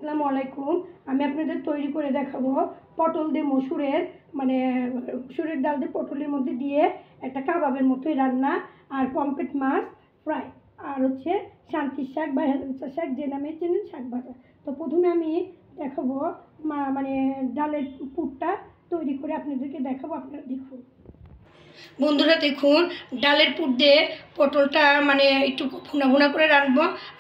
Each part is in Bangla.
আসসালামু আলাইকুম। আমি আপনাদের তৈরি করে দেখাবো পটল দিয়ে মসুরের মসুরের ডাল দিয়ে পটলের মধ্যে দিয়ে একটা কাবাবের মতোই রান্না, আর পমফ্রেট মাছ ফ্রাই, আর হচ্ছে শান্তির শাক বা হেলেঞ্চা শাক যে নামে চেনেন শাক ভাজা। তো প্রথমে আমি দেখাবো ডালের পুরটা তৈরি করে আপনাদেরকে দেখাবো, আপনারা দেখুন। বন্ধুরা দেখুন, ডালের পুর দিয়ে পটলটা একটু ভুনা করে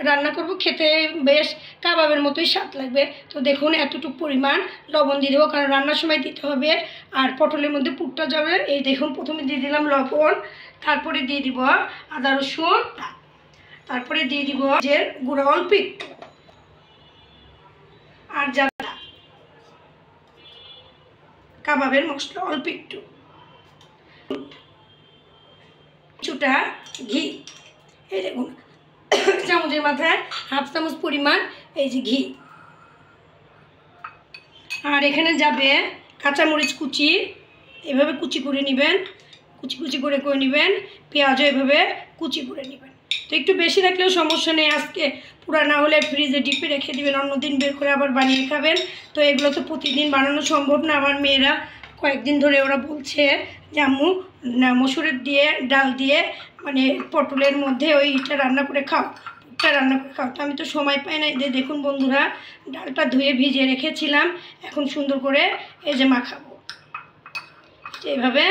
রান্না করব, খেতে বেশ কাবাবের মতোই স্বাদ লাগবে। তো দেখুন এতটুকু পরিমাণ লবণ দিয়ে দেবো, কারণ রান্নার সময় দিতে হবে, আর পটলের মধ্যে পুরটা যাবে। এই দেখুন প্রথমে দিয়ে দিলাম লবণ, তারপরে দিয়ে দিব আদা রসুন, তারপরে দিয়ে দিব যে গুঁড়া অল্প একটু, আর যা কাবাবের মশলা অল্প একটু, কিছুটা ঘি। এই দেখুন চামচের মাথায় হাফ চামচ পরিমাণ এই যে ঘি, আর এখানে যাবে কাঁচামরিচ কুচি, এভাবে কুচি করে নেবেন, কুচি করে নেবেন। পেঁয়াজও এভাবে কুচি করে নেবেন। তো একটু বেশি রাখলেও সমস্যা নেই, আজকে পুরা না হলে ফ্রিজে ডিপে রেখে দিবেন, অন্যদিন বের করে আবার বানিয়ে খাবেন। তো এগুলো তো প্রতিদিন বানানো সম্ভব না। আমার মেয়েরা কয়েকদিন ধরে ওরা বলছে যে আম্মু মসুরের ডাল দিয়ে পটলের মধ্যে ওইটা রান্না করে খাও, তো আমি তো সময় পাই না। এই দেখুন বন্ধুরা, ডালটা ধুয়ে ভিজিয়ে রেখেছিলাম, এখন সুন্দর করে এই যে মাখাবো, এইভাবে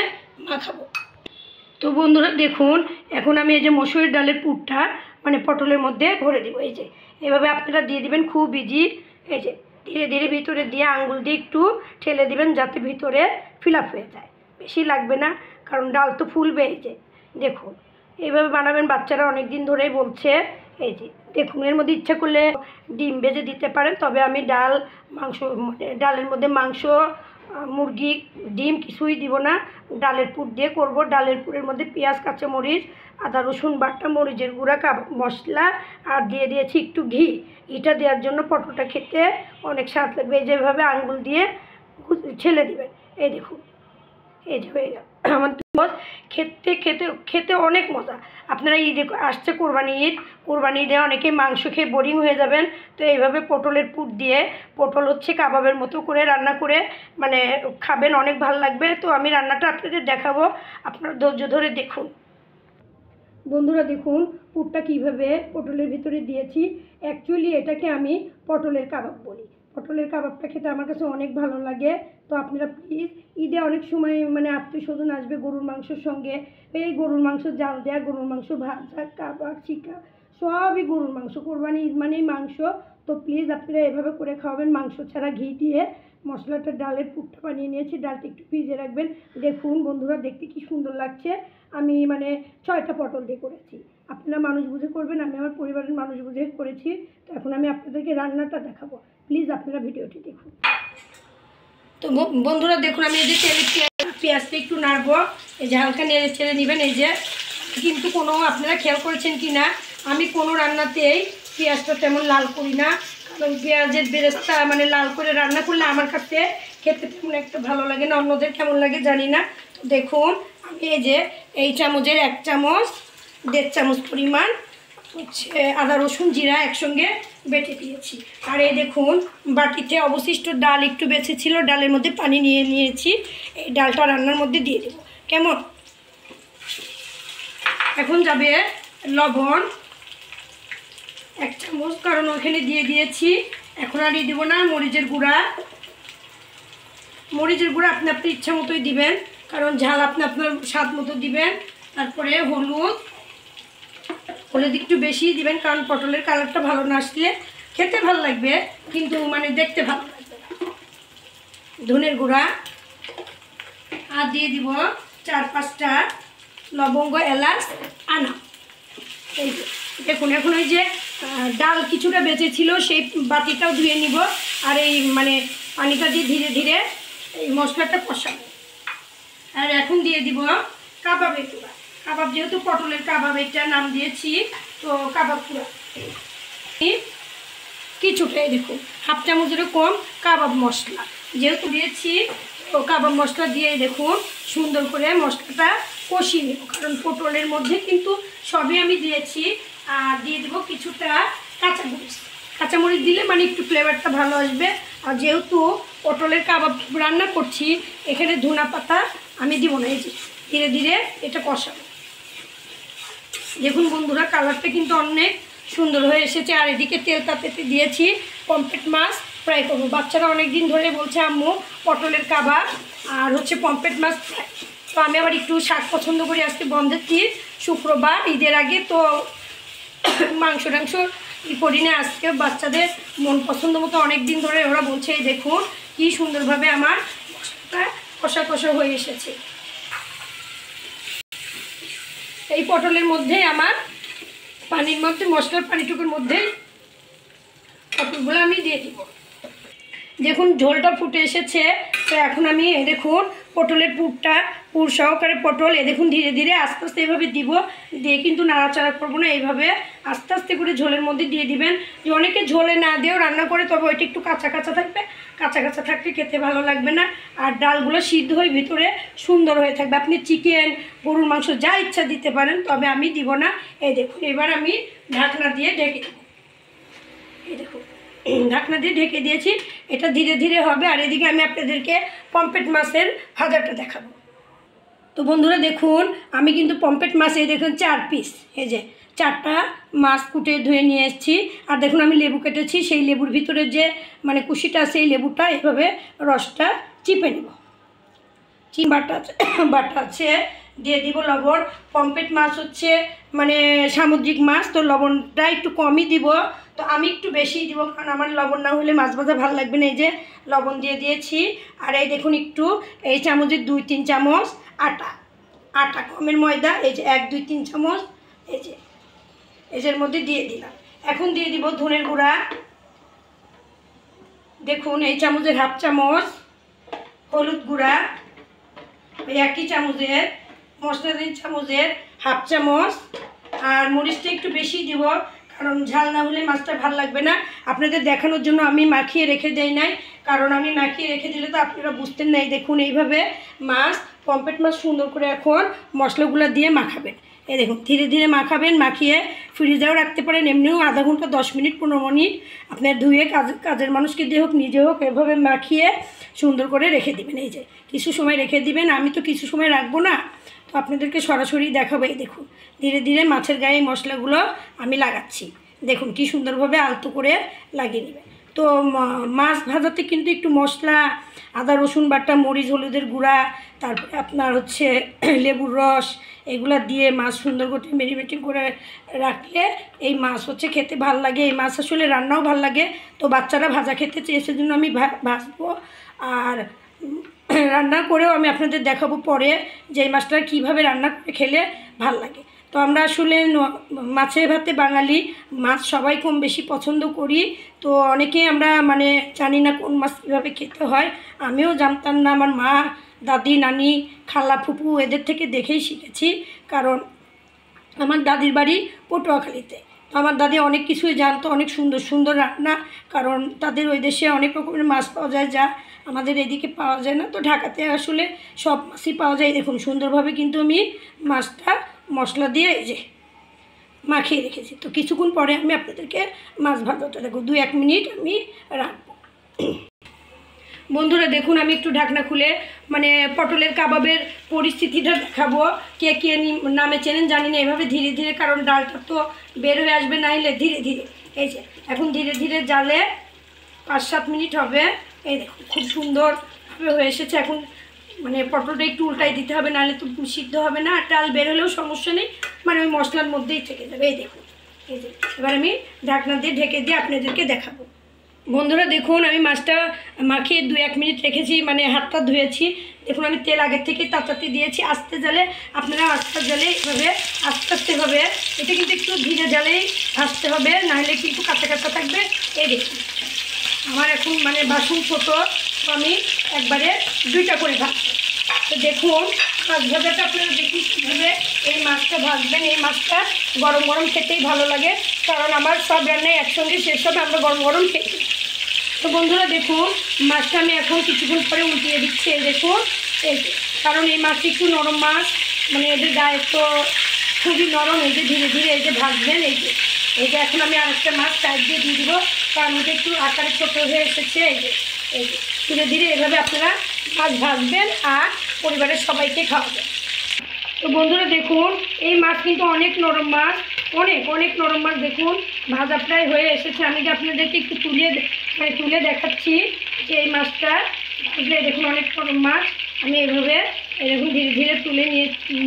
মাখাবো। তো বন্ধুরা দেখুন, এখন আমি এই যে মসুরের ডালের পুরটা পটলের মধ্যে ভরে দিব। এই যে এভাবে আপনারা দিয়ে দিবেন, খুব ইজি। এই যে ধীরে ধীরে ভিতরে দিয়ে আঙ্গুল দিয়ে একটু ঠেলে দিবেন, যাতে ভিতরে ফিল আপ হয়ে যায়। বেশি লাগবে না, কারণ ডাল তো ফুলবে। এই যে দেখুন এইভাবে বানাবেন, বাচ্চারা অনেক দিন ধরেই বলছে। এই যে দেখুন, এর মধ্যে ইচ্ছা করলে ডিম ভেজে দিতে পারেন, তবে আমি ডালের মধ্যে মাংস, মুরগি, ডিম কিছুই দিব না, ডালের পুর দিয়ে করব। ডালের পুরের মধ্যে পেঁয়াজ, কাঁচামরিচ, আদা রসুন বাটা, মরিচের গুঁড়া, কাবাব মশলা, আর দিয়ে দিয়েছি একটু ঘি। এটা দেওয়ার জন্য পটলটা খেতে অনেক স্বাদ লাগবে। এই যেভাবে আঙ্গুল দিয়ে ছেলে দিবেন। এই দেখুন, এই যে হয়ে গেল আমার খেতে খেতে খেতে অনেক মজা। আপনারা ঈদে আসছে কোরবানি ঈদে অনেকে মাংস খেয়ে বোরিং হয়ে যাবেন। তো এইভাবে পটলের পুর দিয়ে পটল হচ্ছে কাবাবের মতো করে রান্না করে খাবেন, অনেক ভালো লাগবে। তো আমি রান্নাটা আপনাদের দেখাবো, আপনারা ধৈর্য ধরে দেখুন। বন্ধুরা দেখুন পুরটা কীভাবে পটলের ভিতরে দিয়েছি। অ্যাকচুয়ালি এটাকে আমি পটলের কাবাব বলি। পটলের কাবাবটা খেতে আমার কাছে অনেক ভালো লাগে। তো আপনারা প্লিজ, ঈদে অনেক সময় আত্মীয় স্বজন আসবে গরুর মাংসের সঙ্গে, এই গরুর মাংস জাল দেওয়া, গরুর মাংস ভাজা, কাবাব, চিকা, সবই গরুর মাংস। কোরবানি ঈদ মানেই মাংস। তো প্লিজ আপনারা এভাবে করে খাওয়াবেন, মাংস ছাড়া ঘি দিয়ে মশলাটা ডালের পুরটা বানিয়ে নিয়েছি। ডালটা একটু ভিজে রাখবেন। দেখুন বন্ধুরা, দেখতে কি সুন্দর লাগছে। আমি 6টা পটল দিয়ে করেছি, আপনারা মানুষ বুঝে করবেন, আমি আমার পরিবারের মানুষ বুঝে করেছি। তো এখন আমি আপনাদেরকে রান্নাটা দেখাবো, প্লিজ আপনারা ভিডিওটি দেখুন। তো বন্ধুরা দেখুন, আমি এই যে তেলে পেঁয়াজটা একটু নাড়বো, এই যে হালকা নেড়ে ছেড়ে নেবেন। এই যে কিন্তু আপনারা খেয়াল করেছেন কি না, আমি কোনো রান্নাতেই পেঁয়াজটা তেমন লাল করি না, কারণ পেঁয়াজের বেরেস্তা লাল করে রান্না করলে আমার কাছে খেতে তেমন একটা ভালো লাগে না, অন্যদের কেমন লাগে জানি না। তো দেখুন আমি এই যে এই চামচের 1 চামচ 1.5 চামচ পরিমাণ হচ্ছে আদা রসুন জিরা একসঙ্গে বেটে দিয়েছি। আর এই দেখুন বাটিতে অবশিষ্ট ডাল একটু বেঁচে ছিল, ডালের মধ্যে পানি নিয়ে নিয়েছি। এই ডালটা রান্নার মধ্যে দিয়ে দেবো, কেমন। এখন যাবে লবণ 1 চামচ, কারণ ওখানে দিয়ে দিয়েছি। এখন আর দেবো না মরিচের গুঁড়া আপনি আপনার ইচ্ছা মতোই দিবেন, কারণ ঝাল আপনি আপনার স্বাদ মতো দিবেন। তারপরে হলুদ একটু বেশি দিবেন, কারণ পটলের কালারটা ভালো না আসলে খেতে ভালো লাগবে, কিন্তু দেখতে ভালো লাগবে না। ধনের গুঁড়া, আর দিয়ে দিব 4-5টা লবঙ্গ, এলাচ, আনা। এই দেখুন, এখন ওই যে ডাল কিছুটা বেঁচে ছিল, সেই বাটিটাও ধুয়ে নিব, আর এই পানিটা দিয়ে ধীরে ধীরে এই মশলাটা কষাবো। আর এখন দিয়ে দিব কাবাবের গুঁড়া। কাবাব যেহেতু পটলের কাবাব এটা নাম দিয়েছি, তো কাবাব গুঁড়া কিছুটা, দেখুন 1/2 চামচেরও কম কাবাব মশলা যেহেতু দিয়েছি, তো কাবাব মশলা দিয়ে দেখুন সুন্দর করে মশলাটা কষিয়ে নেব, কারণ পটলের মধ্যে কিন্তু সবই আমি দিয়েছি। আর দিয়ে দেবো কিছুটা কাঁচামরিচ, কাঁচামরিচ দিলে মানে একটু ফ্লেভারটা ভালো আসবে। আর যেহেতু পটলের কাবাব রান্না করছি, এখানে ধনা পাতা আমি দিব না। এই যে ধীরে ধীরে এটা কষাবো। দেখুন বন্ধুরা, কালারটা কিন্তু অনেক সুন্দর হয়ে এসেছে। আর এদিকে তেল তাতে দিয়েছি পমফ্রেট মাছ ফ্রাই করবো। বাচ্চারা অনেক দিন ধরে বলছে আম্মু পটলের কাবাব আর পমফ্রেট মাছ ফ্রাই। তো আমি আবার একটু শাক পছন্দ করি। আজকে বন্ধের দিন, শুক্রবার, ঈদের আগে তো মাংস টাংস করি না। আজকে বাচ্চাদের মন পছন্দ মতো অনেক দিন ধরে ওরা বলছে। এই দেখুন কি সুন্দরভাবে আমার মশলাটা কষা কষা হয়ে এসেছে। এই পটলের মধ্যে আমার পানির মধ্যে, মশলার পানিটুকুর মধ্যে পটলগুলো আমি দিয়ে দিব। দেখুন ঝোলটা ফুটে এসেছে। তো এখন আমি দেখুন পটলের পুর সহকারে পটল দেখুন ধীরে ধীরে আস্তে আস্তে এভাবে দিব, দিয়ে কিন্তু নাড়াচাড়া করবো না। এইভাবে আস্তে আস্তে করে ঝোলের মধ্যে দিয়ে দিবেন। যে অনেকে ঝোলে না দিয়েও রান্না করে, তবে ওইটা একটু কাঁচা কাঁচা থাকবে। কাঁচা কাঁচা থাকলে খেতে ভালো লাগবে না। আর ডালগুলো সিদ্ধ হয়ে ভিতরে সুন্দর হয়ে থাকবে। আপনি চিকেন, গরুর মাংস যা ইচ্ছা দিতে পারেন, তবে আমি দিব না। এই দেখুন এবার আমি ঢাকনা দিয়ে ঢেকে দেবো। এই দেখুন ঢাকনা দিয়ে ঢেকে দিয়েছি। এটা ধীরে ধীরে হবে। আর এদিকে আমি আপনাদেরকে পমফ্রেট মাছের ভাজাটা দেখাবো। তো বন্ধুরা দেখুন, আমি কিন্তু পমফ্রেট মাছ দেখুন 4 পিস, এই যে 4টা মাছ কুটে ধুয়ে নিয়ে এসেছি। আর দেখুন আমি লেবু কেটেছি, সেই লেবুর ভিতরে যে মানে কুশিটা আছে, এই লেবুটা এভাবে রসটা চিপে নেব। বাটা আছে, দিয়ে দিব লবণ। পমফ্রেট মাছ মানে সামুদ্রিক মাছ, তো লবণটা একটু কমই দিব। তো আমি একটু বেশিই দিব, কারণ আমার লবণ না হলে মাছ ভাজা ভালো লাগবে না। এই যে লবণ দিয়ে দিয়েছি। আর এই দেখুন একটু এই চামচের 2-3 চামচ আটা গমের ময়দা, এই যে 1-2-3 চামচ এই যে এর মধ্যে দিয়ে দিলাম। এখন দিয়ে দিব ধনের গুঁড়া। দেখুন এই চামচের 1/2 চামচ হলুদ গুঁড়া, ওই একই চামচের মশলাদার চামচের 1/2 চামচ। আর মরিচটা একটু বেশি দিব, কারণ ঝাল না হলে মাছটা ভালো লাগবে না। আপনাদের দেখানোর জন্য আমি মাখিয়ে রেখে দেই নাই, কারণ আমি মাখিয়ে রেখে দিলে তো আপনারা বুঝতেন না। দেখুন এইভাবে পমফ্রেট মাছ সুন্দর করে এখন মশলাগুলো দিয়ে মাখাবেন। এই দেখুন ধীরে ধীরে মাখাবেন। মাখিয়ে ফ্রিজেও রাখতে পারেন, এমনিও আধা ঘন্টা 10 মিনিট 15 মিনিট আপনার ধুয়ে কাজের মানুষকে দিয়ে হোক নিজে হোক এভাবে মাখিয়ে সুন্দর করে রেখে দিবেন। এই যে কিছু সময় রেখে দিবেন। আমি তো কিছু সময় রাখবো না, তো আপনাদেরকে সরাসরি দেখাবো। এই দেখুন ধীরে ধীরে মাছের গায়ে মশলাগুলো আমি লাগাচ্ছি। দেখুন কি সুন্দরভাবে আলতো করে লাগিয়ে নেবেন। তো মাছ ভাজাতে কিন্তু একটু মশলা, আদা রসুন বাটা, মরিচ হলুদের গুঁড়া, তারপরে আপনার লেবুর রস, এগুলা দিয়ে মাছ সুন্দর করে মেরিনেটিং করে রাখলে এই মাছ খেতে ভালো লাগে। এই মাছ আসলে রান্নাও ভালো লাগে। তো বাচ্চারা ভাজা খেতে চেয়েছে জন্য আমি ভাজবো। আর রান্না করেও আমি আপনাদের দেখাবো পরে যে এই মাছটা কীভাবে রান্না করে খেলে ভাল লাগে। তো আমরা আসলে মাছে ভাতে বাঙালি, মাছ সবাই কম বেশি পছন্দ করি। তো অনেকেই আমরা মানে জানি না কোন মাছ কীভাবে খেতে হয়। আমিও জানতাম না। আমার মা, দাদি, নানি, খালা, ফুপু এদের থেকে দেখেই শিখেছি। কারণ আমার দাদির বাড়ি পটুয়াখালীতে। তো আমার দাদি অনেক কিছুই জানতো, অনেক সুন্দর সুন্দর রান্না। কারণ তাদের ওই দেশে অনেক রকমের মাছ পাওয়া যায়, যা আমাদের এদিকে পাওয়া যায় না। তো ঢাকাতে আসলে সব মাছই পাওয়া যায়। দেখুন সুন্দরভাবে কিন্তু আমি মাছটা মশলা দিয়ে এই যে মাখিয়ে রেখেছি। তো কিছুক্ষণ পরে আমি আপনাদেরকে মাছ ভাজাটা দেখো 2-1 মিনিট আমি রাখবো। বন্ধুরা দেখুন আমি একটু ঢাকনা খুলে মানে পটলের কাবাবের পরিস্থিতিটা দেখাবো। কে কে নামে চেনেন জানি না। এভাবে ধীরে ধীরে, কারণ ডালটা তো বের হয়ে আসবে, নাইলে ধীরে ধীরে। এই যে এখন ধীরে ধীরে জালে 5-7 মিনিট হবে। এই দেখুন খুব সুন্দরভাবে হয়ে এসেছে। এখন মানে পটলটা একটু উল্টাই দিতে হবে, নাহলে তো সিদ্ধ হবে না। আর ডাল বের হলেও সমস্যা নেই, মানে ওই মশলার মধ্যেই থেকে যাবে। এই দেখুন এই যে এবার আমি ঢাকনা দিয়ে ঢেকে দিয়ে আপনাদেরকে দেখাবো। বন্ধুরা দেখুন আমি মাছটা মাখিয়ে 2-1 মিনিট রেখেছি, মানে হাতটা ধুয়েছি। দেখুন আমি তেল আগের থেকে তাতাতে দিয়েছি। আস্তে জালে, আপনারা আস্তে জালে এভাবে আস্তে আস্তেভাবে, এটা কিন্তু একটু ধীরে জালেই ভাজতে হবে, নাহলে কিন্তু কাঁচা কাঁচা থাকবে। এই দেখুন আমার এখন মানে বাসন ছোটো, তো আমি একবারে 2টা করে ভাজবো। তো দেখুন মাছ ভাজাটা আপনারা দেখুন কীভাবে এই মাছটা ভাজবেন। এই মাছটা গরম গরম খেতেই ভালো লাগে, কারণ আমার সব রান্নায় একসঙ্গে শেষ হবে, আমরা গরম গরম খেতে। তো বন্ধুরা দেখুন মাছটা আমি এখন কিছুক্ষণ পরে উল্টিয়ে দিচ্ছি। এই দেখুন এই, কারণ এই মাছটা একটু নরম মাছ, মানে এদের গায়ে তো খুবই নরম। এই যে ধীরে ধীরে এই যে ভাজবেন। এই যে এখন আমি আরেকটা মাছ সাইড দিয়ে দিয়ে দিব। তার মধ্যে একটু আকারে ছোট হয়ে এসেছে। এই যে ধীরে ধীরে এভাবে আপনারা মাছ ভাজবেন আর পরিবারের সবাইকে খাওয়াবেন। তো বন্ধুরা দেখুন, এই মাছ কিন্তু অনেক নরম মাছ, অনেক নরম মাছ। দেখুন ভাজা প্রায় হয়ে এসেছে। আমি যে আপনাদেরকে একটু তুলে দেখাচ্ছি যে এই মাছটা ভাজলে দেখুন অনেক নরম মাছ। আমি এভাবে এরকম ধীরে ধীরে তুলে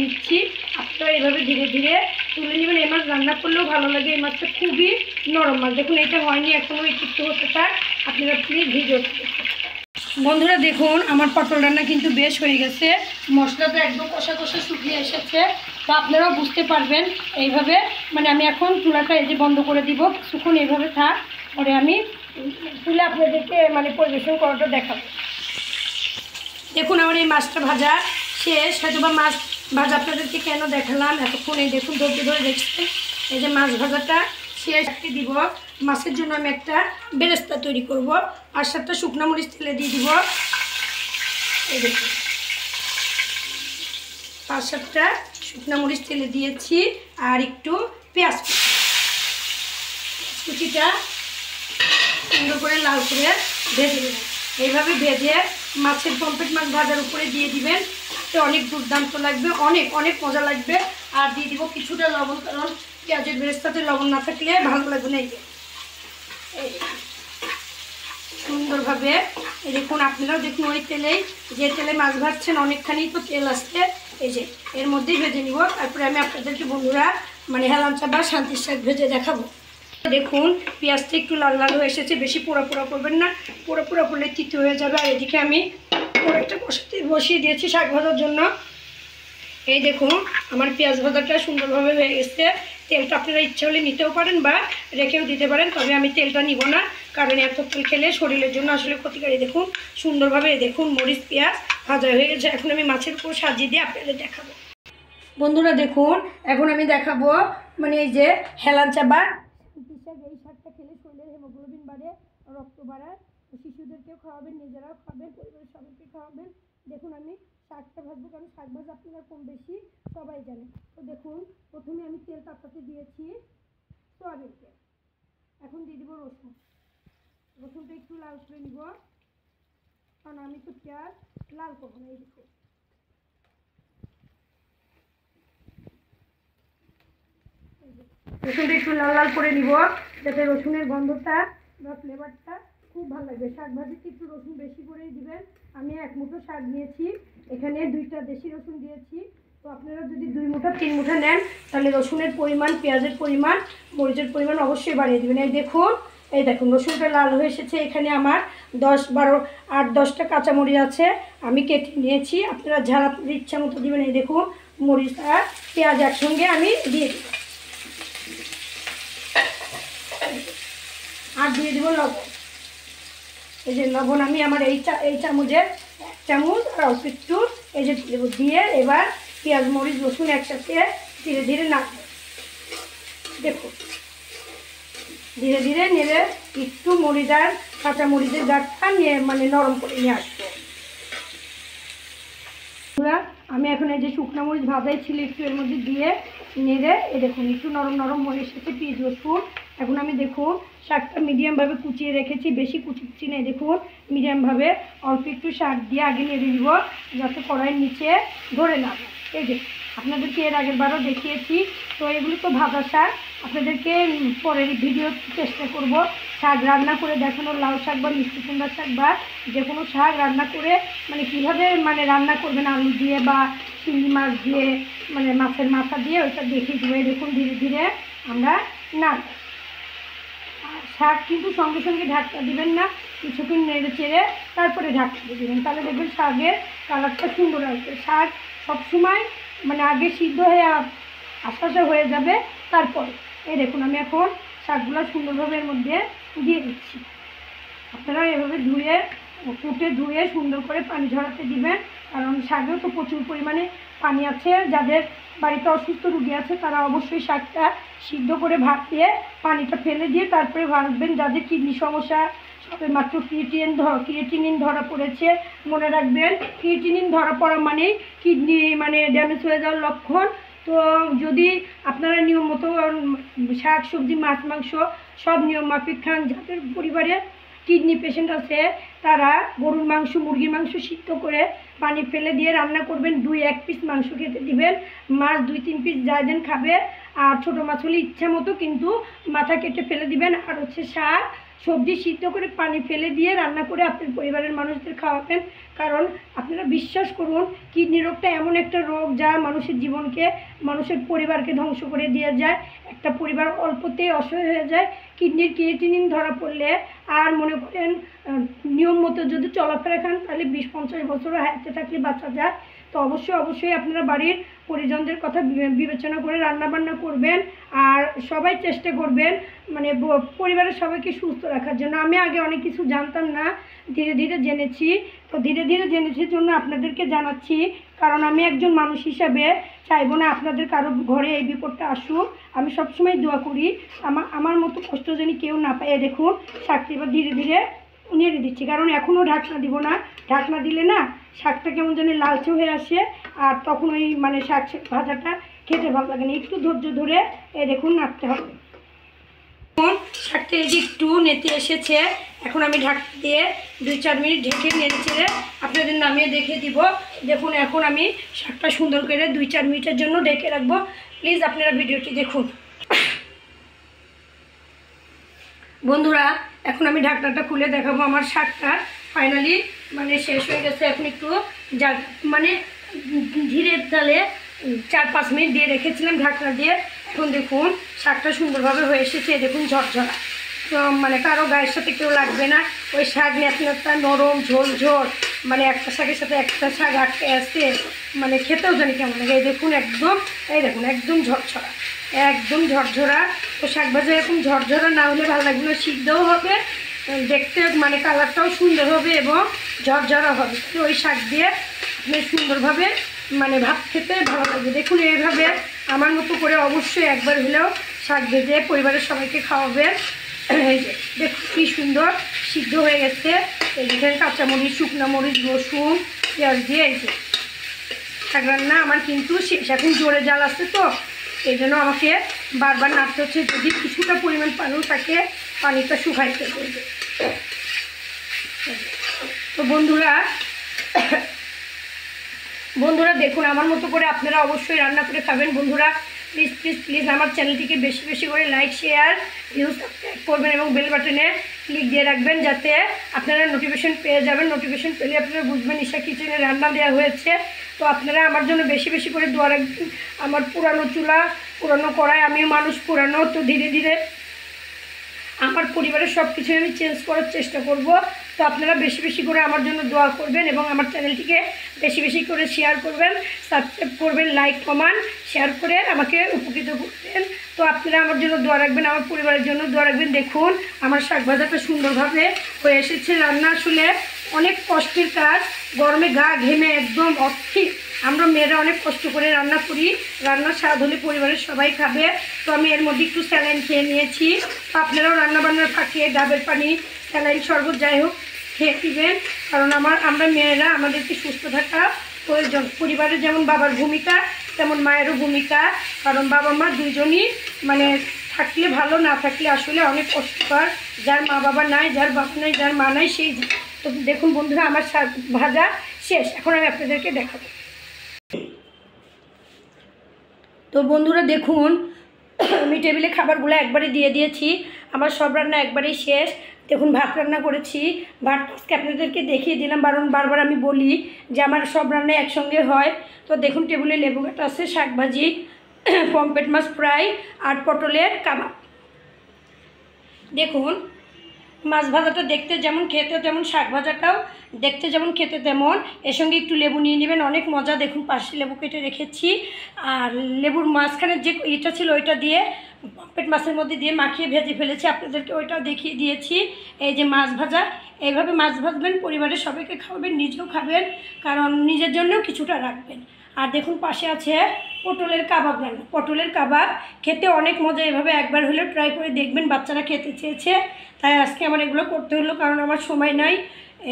নিচ্ছি। আপনারা এভাবে ধীরে ধীরে তুলে নেবেন। এই মাছ রান্না করলেও ভালো লাগে। এই মাছটা খুবই নরম মাছ। দেখুন এটা হয়নি এখনও, একটু হতে থাক। আপনারা প্লিজ ভিডিও বন্ধুরা দেখুন আমার পটল রান্না কিন্তু বেশ হয়ে গেছে। মশলাটা একদম কষা কষা শুকিয়ে এসেছে। তো আপনারাও বুঝতে পারবেন এইভাবে। মানে আমি এখন চুলাটা এই যে বন্ধ করে দিব, কিছুক্ষণ এইভাবে থাক, পরে আমি তুলে আপনাদেরকে মানে পরিবেশন করাটা দেখাবো। দেখুন আমার এই মাছটা ভাজা শেষ। হয়তো বা মাছ ভাজা আপনাদেরকে কেন দেখালাম এতক্ষণ, এই দেখুন ধৈর্য ধরে দেখছেন। এই যে মাছ ভাজাটা শেষ দিব। মাছের জন্য আমি একটা বেরেস্তা তৈরি করব। আর 7টা শুকনো মরিচ তেলে দিয়ে দিব। এই দেখুন 5-7টা শুকনো মরিচ তেলে দিয়েছি। আর একটু পেঁয়াজ কুচিটা সুন্দর করে লাল করে ভেজে দেবেন। এইভাবে ভেজে মাছের পমফ্রেট মাছ ভাজার উপরে দিয়ে দিবেন। তো অনেক দুর্দান্ত লাগবে, অনেক মজা লাগবে। আর দিয়ে দিব কিছুটা লবণ, কারণ পেঁয়াজের বেরেস্তাতে লবণ না থাকলে ভালো লাগবে না। এই সুন্দরভাবে এই দেখুন, আপনারাও দেখুন ওই তেলেই, যে তেলে মাছ ভাজছেন অনেকখানি তো তেল আসছে। এই যে এর মধ্যেই ভেজে নিব। তারপরে আমি আপনাদেরকে বন্ধুরা মানে হেলাঞ্চা বা শান্তির শাক ভেজে দেখাবো। দেখুন পেঁয়াজটা একটু লাল লাল হয়ে এসেছে। বেশি পোড়া করবেন না, পোড়া করলে তিতে হয়ে যাবে। আর এদিকে আমি একটা বসিয়ে দিয়েছি শাক ভাজার জন্য। এই দেখুন আমার পেঁয়াজ ভাজাটা সুন্দরভাবে হয়ে গেছে। তেলটা আপনারা ইচ্ছা হলে নিতেও পারেন বা রেখেও দিতে পারেন, তবে আমি তেলটা নিব না, কারণ এত তেল খেলে শরীরের জন্য আসলে ক্ষতিকারী। দেখুন সুন্দরভাবে দেখুন মরিচ পেঁয়াজ ভাজা হয়ে গেছে। এখন আমি মাছের উপর সাজিয়ে দিয়ে আপনাদের দেখাবো। বন্ধুরা দেখুন এখন আমি দেখাবো মানে এই যে হেলাঞ্চা বা শাক। এই শাকটা খেলে শরীরের হিমোগ্লোবিন বাড়ে, রক্ত বাড়ায়। শিশুদেরকেও খাওয়াবেন, নিজেরাও খাবেন, পরিবারের সবাইকে খাওয়াবেন। দেখুন আমি শাকটা ভাজবো, কারণ শাক ভাজা আপনারা কম বেশি সবাই জানেন। তো দেখুন প্রথমে আমি তেল তাপাতে দিয়েছি সয়াবিন তেল। এখন দিয়ে দিব রসুনটা একটু লাল করে নিব, কারণ আমি তো পেঁয়াজ লাল করবো না। এই দেখুন রসুনটা একটু লাল লাল করে নিব, যাতে রসুনের গন্ধটা বা ফ্লেভারটা খুব ভালো লাগবে। শাক ভাজিতে একটু রসুন বেশি করেই দিবেন। আমি 1 মুঠো শাক নিয়েছি, এখানে 2টা দেশি রসুন দিয়েছি। তো আপনারা যদি 2 মুঠা 3 মুঠা নেন তাহলে রসুনের পরিমাণ, পেঁয়াজের পরিমাণ, মরিচের পরিমাণ অবশ্যই বাড়িয়ে দেবেন। এই দেখুন রসুনটা লাল হয়ে এসেছে। এখানে আমার 8-10টা কাঁচামরিচ আছে, আমি কেটে নিয়েছি। আপনারা ঝাল আপনাদের ইচ্ছা মতো দেবেন। এই দেখুন মরিচ আর পেঁয়াজ একসঙ্গে আমি দিয়ে দেব। আর দিয়ে দেবো লবণ। এই যে লবণ আমি আমার এই চামচের 1 চামচ আর অল্প একটু এই যে দিয়ে এবার পেঁয়াজ মরিচ রসুন একসাথে ধীরে ধীরে নাড়বো। দেখুন ধীরে ধীরে নেড়ে একটু মরিচ আর কাঁচা মরিচের গাঠটা নিয়ে মানে নরম করে নিয়ে আসবো। আমি এখন এই যে শুকনো মরিচ ভাজাই ছিল একটু এর মধ্যে দিয়ে নেড়ে এই দেখুন একটু নরম নরম হয়ে এসেছে পেঁয়াজ রসুন। এখন আমি দেখুন শাকটা মিডিয়ামভাবে কুচিয়ে রেখেছি, বেশি কুচি নেই। দেখুন মিডিয়ামভাবে অল্প একটু শাক দিয়ে আগে নেড়ে দিব, যাতে কড়াইয়ের নিচে ধরে না যায়। এই যে আপনাদেরকে এর আগের বারও দেখিয়েছি। তো এগুলো তো ভাজা শাক, আপনাদেরকে পরের ভিডিও চেষ্টা করব শাক রান্না করে দেখানোর। লাউ শাক বা মিষ্টি কুমড়া শাক বা যে কোনো শাক রান্না করে মানে কীভাবে মানে রান্না করবেন আলু দিয়ে বা চিংড়ি মাছ দিয়ে, মানে মাছের মাথা দিয়ে, ওইটা দেখিয়ে দেবো। দেখুন ধীরে ধীরে আমরা নাড়ব। আর শাক কিন্তু সঙ্গে সঙ্গে ঢাকটা দিবেন না, কিছুক্ষণ নেড়ে চেড়ে তারপরে ঢাকটা দেবেন, তাহলে দেখবেন শাকের কালারটা সুন্দর আসবে। শাক সবসময় মানে আগে সিদ্ধ হয়ে আস্তে হয়ে যাবে তারপরে। এই দেখুন আমি এখন শাকগুলো সুন্দরভাবে এর মধ্যে দিয়ে দিচ্ছি। আপনারা এভাবে ধুয়ে সুন্দর করে পানি ঝরাতে দিবেন, কারণ শাকেও তো প্রচুর পরিমাণে পানি আছে। যাদের বাড়িতে অসুস্থ রুগী আছে তারা অবশ্যই শাকটা সিদ্ধ করে ভাত দিয়ে পানিটা ফেলে দিয়ে তারপরে ভাজবেন। যাদের কিডনি সমস্যা, সবে মাত্র ক্রিয়েটিনিন ধরা পড়েছে, মনে রাখবেন ক্রিয়েটিনিন ধরা পড়া মানেই কিডনি মানে ড্যামেজ হয়ে যাওয়ার লক্ষণ। তো যদি আপনারা নিয়ম মতো শাক সবজি মাছ মাংস সব নিয়ম মাফিক খান, যাদের পরিবারে কিডনি পেশেন্ট আছে তারা গরুর মাংস মুরগির মাংস সিদ্ধ করে পানি ফেলে দিয়ে রান্না করবেন, 2-1 পিস মাংস খেতে দিবেন, মাছ 2-3 পিস যাই দেন খাবে। আর ছোটো মাছ হলে ইচ্ছা মতো কিন্তু মাথা কেটে ফেলে দিবেন। আর হচ্ছে শাক সবজি সিদ্ধ করে পানি ফেলে দিয়ে রান্না করে আপনার পরিবারের মানুষদের খাওয়াবেন। কারণ আপনারা বিশ্বাস করুন, কিডনি রোগটা এমন একটা রোগ যা মানুষের জীবনকে, মানুষের পরিবারকে ধ্বংস করে দিয়ে যায়। একটা পরিবার অল্পতেই অসহায় হয়ে যায়। কিডনির ক্রিয়েটিনিন ধরা পড়লে আর মনে করেন নিয়ম মতো যদি চলাফেরা খান তাহলে 20-50 বছরও হায়াতে থাকলে বাঁচা যায়। তো অবশ্যই আপনারা বাড়ির পরিজনদের কথা বিবেচনা করে রান্নাবান্না করবেন। আর সবাই চেষ্টা করবেন মানে পরিবারের সবাইকে সুস্থ রাখার জন্য। আমি আগে অনেক কিছু জানতাম না, ধীরে ধীরে জেনেছি। তো ধীরে ধীরে জেনেছি জন্য আপনাদেরকে জানাচ্ছি, কারণ আমি একজন মানুষ হিসাবে চাইবো না আপনাদের কারো ঘরে এই বিপদটা আসুক। আমি সবসময় দোয়া করি আমার মতো কষ্ট যেন কেউ না পায়। দেখুন শাকটি এবার ধীরে ধীরে নেড়ে দিচ্ছি, কারণ এখনও ঢাকনা দিব না। ঢাকনা দিলে না শাকটা কেমন যেন লালচে হয়ে আসে, আর তখন ওই মানে শাক ভাজাটা খেতে ভালো লাগে না। একটু ধৈর্য ধরে দেখুন নাড়তে হবে। এখন শাকটা এই যে একটু নেতে এসেছে, এখন আমি ঢাকনা দিয়ে 2-4 মিনিট ঢেকে নেড়ে আপনাদের নামিয়ে দেখে দিব। দেখুন এখন আমি শাকটা সুন্দর করে 2-4 মিনিটের জন্য ঢেকে রাখবো। প্লিজ আপনারা ভিডিওটি দেখুন। বন্ধুরা এখন আমি ঢাকনাটা খুলে দেখাবো আমার শাকটা ফাইনালি মানে শেষ হয়ে গেছে। এখন একটু মানে ধীরে তালে 4-5 মিনিট দিয়ে রেখেছিলাম ঢাকনা দিয়ে। এখন দেখুন শাকটা সুন্দরভাবে হয়ে এসেছে। দেখুন ঝরঝরা, তো মানে কারো গায়ের সাথে কেউ লাগবে না। ওই শাক ন্যাপনাপটা নরম ঝোল ঝোল, মানে একটা শাকের সাথে একটা শাক আটকে আসছে, মানে খেতেও জানি কেমন লাগে। এই দেখুন একদম ঝরঝরা, একদম ঝরঝরা। তো শাক ভাজা এরকম ঝরঝরা না হলে ভালো লাগবে না, সিদ্ধও হবে, দেখতে মানে কালারটাও সুন্দর হবে এবং ঝরঝরা হবে। তো ওই শাক দিয়ে আপনি সুন্দরভাবে মানে ভাত খেতে ভালো লাগবে। দেখুন এইভাবে আমার মতো করে অবশ্যই একবার হলেও শাক ভেজে পরিবারের সবাইকে খাওয়াবেন। এই যে দেখুন কী সুন্দর সিদ্ধ হয়ে গেছে। এখানে কাঁচামরিচ, শুকনো মরিচ, রসুন, পেঁয়াজ দিয়ে এই যে শাক রান্না আমার কিন্তু শেষ। এখন জোরে জাল আসছে তো এই জন্য আমাকে বারবার নাড়তে হচ্ছে। যদি কিছুটা পরিমাণ পানি থাকে পানিটা শুকাইতে করবে। তো বন্ধুরা দেখুন আমার মতো করে আপনারা অবশ্যই রান্না করে খাবেন। বন্ধুরা প্লিজ আমার চ্যানেলটিকে বেশি বেশি করে লাইক শেয়ার ভিউ সাবস্ক্রাইব করবেন এবং বেল বাটনে ক্লিক দিয়ে রাখবেন, যাতে আপনারা নোটিফিকেশন পেয়ে যাবেন। নোটিফিকেশন পেলে আপনারা বুঝবেন ঈশা কিচেনে রান্না দেওয়া হয়েছে। তো আপনারা আমার জন্য বেশি বেশি করে দোয়া রাখবেন। আমার পুরানো চুলা, পুরানো কড়াই, আমিও মানুষ পুরানো, তো ধীরে ধীরে আমার পরিবারের সব কিছু আমি চেঞ্জ করার চেষ্টা করব। তো আপনারা বেশি বেশি করে আমার জন্য দোয়া করবেন এবং আমার চ্যানেলটিকে বেশি বেশি করে শেয়ার করবেন, সাবস্ক্রাইব করবেন, লাইক কমেন্ট শেয়ার করে আমাকে উপকৃত করবেন। তো আপনারা আমার জন্য দোয়া রাখবেন, আমার পরিবারের জন্য দোয়া রাখবেন। দেখুন আমার শাক ভাজাটা সুন্দরভাবে হয়ে এসেছে। রান্না আসলে অনেক কষ্টের কাজ, গরমে গা ঘেমে একদম অস্থির। আমরা মেয়েরা অনেক কষ্ট করে রান্না করি, রান্নার স্বাদ হলে পরিবারের সবাই খাবে। তো আমি এর মধ্যে একটু স্যালাইন খেয়ে নিয়েছি। তো আপনারাও রান্নাবান্নার ফাঁকে ডাবের পানি, স্যালাইন শরবত যাই হোক খেয়ে দিবেন, কারণ আমরা মেয়েরা আমাদেরকে সুস্থ থাকা প্রয়োজন। পরিবারে যেমন বাবার ভূমিকা তেমন মায়েরও ভূমিকা, কারণ বাবা মা দুজনই মানে থাকলে ভালো, না থাকলে আসলে অনেক কষ্টকর। যার মা বাবা নাই, যার বাপ নাই, যার মা নাই সেই। তো দেখুন বন্ধুরা আমার শাক ভাজা শেষ, এখন আমি আপনাদেরকে দেখাবো। তো বন্ধুরা দেখুন আমি টেবিলে খাবারগুলো একবারে দিয়ে দিয়েছি, আমার সব রান্না একবারেই শেষ। দেখুন ভাত রান্না করেছি, ভাত আজকে আপনাদেরকে দেখিয়ে দিলাম, বারবার আমি বলি যে আমার সব রান্না একসঙ্গে হয়। তো দেখুন টেবিলে লেবু কাটা আছে, শাক ভাজি, পমফ্রেট মাছ ফ্রাই আর পটলের কাবাব। দেখুন মাছ ভাজাটা দেখতে যেমন খেতে তেমন, শাক ভাজাটাও দেখতে যেমন খেতে তেমন। এর সঙ্গে একটু লেবু নিয়ে নেবেন, অনেক মজা। দেখুন পাশে লেবু কেটে রেখেছি, আর লেবুর মাঝখানে যে ইটা ছিল ওইটা দিয়ে পমফ্রেট মাছের মধ্যে দিয়ে মাখিয়ে ভেজে ফেলেছি, আপনাদেরকে ওইটাও দেখিয়ে দিয়েছি। এই যে মাছ ভাজা, এইভাবে মাছ ভাজবেন, পরিবারের সবাইকে খাওয়াবেন, নিজেও খাবেন, কারণ নিজের জন্যও কিছুটা রাখবেন। আর দেখুন পাশে আছে পটলের কাবাব রান্না। পটলের কাবাব খেতে অনেক মজা, এভাবে একবার হলেও ট্রাই করে দেখবেন, বাচ্চারা খেতে চেয়েছে। তাই আজকে আমার এগুলো করতে হলো, কারণ আমার সময় নাই।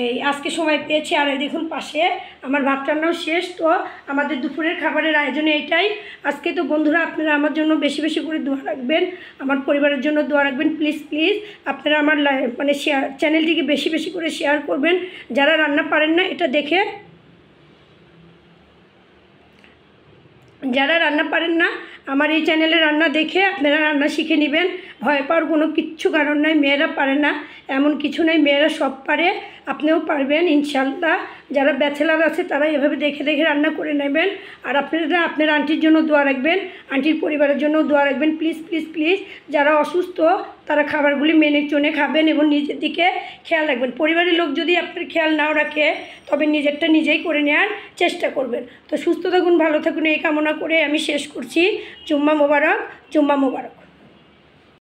এই আজকে সময় পেয়েছি। আর এই দেখুন পাশে আমার ভাত রান্নাও শেষ। তো আমাদের দুপুরের খাবারের আয়োজনে এইটাই আজকে। তো বন্ধুরা, আপনারা আমার জন্য বেশি বেশি করে দোয়া রাখবেন, আমার পরিবারের জন্য দোয়া রাখবেন প্লিজ প্লিজ। আপনারা আমার মানে চ্যানেলটিকে বেশি বেশি করে শেয়ার করবেন। যারা রান্না পারেন না, এটা দেখে, যারা রান্না পারেন না আমার এই চ্যানেলে রান্না দেখে আপনারা রান্না শিখে নেবেন। ভয় পাওয়ার কোনো কিচ্ছু কারণ নাই। মেয়েরা পারে না এমন কিছু নেই, মেয়েরা সব পারে, আপনিও পারবেন ইনশাল্লাহ। যারা ব্যাচেলার আছে তারা এভাবে দেখে দেখে রান্না করে নেবেন। আর আপনারা আপনার আন্টির জন্য দোয়া রাখবেন, আন্টির পরিবারের জন্য দোয়া রাখবেন প্লিজ প্লিজ প্লিজ। যারা অসুস্থ তারা খাবারগুলি মেনে চনে খাবেন এবং নিজের দিকে খেয়াল রাখবেন। পরিবারের লোক যদি আপনার খেয়াল নাও রাখে তবে নিজেরটা নিজেই করে নেওয়ার চেষ্টা করবেন। তো সুস্থ থাকুন, ভালো থাকুন, এই কামনা করে আমি শেষ করছি। জুম্মা মোবারক, জুম্মা মোবারক।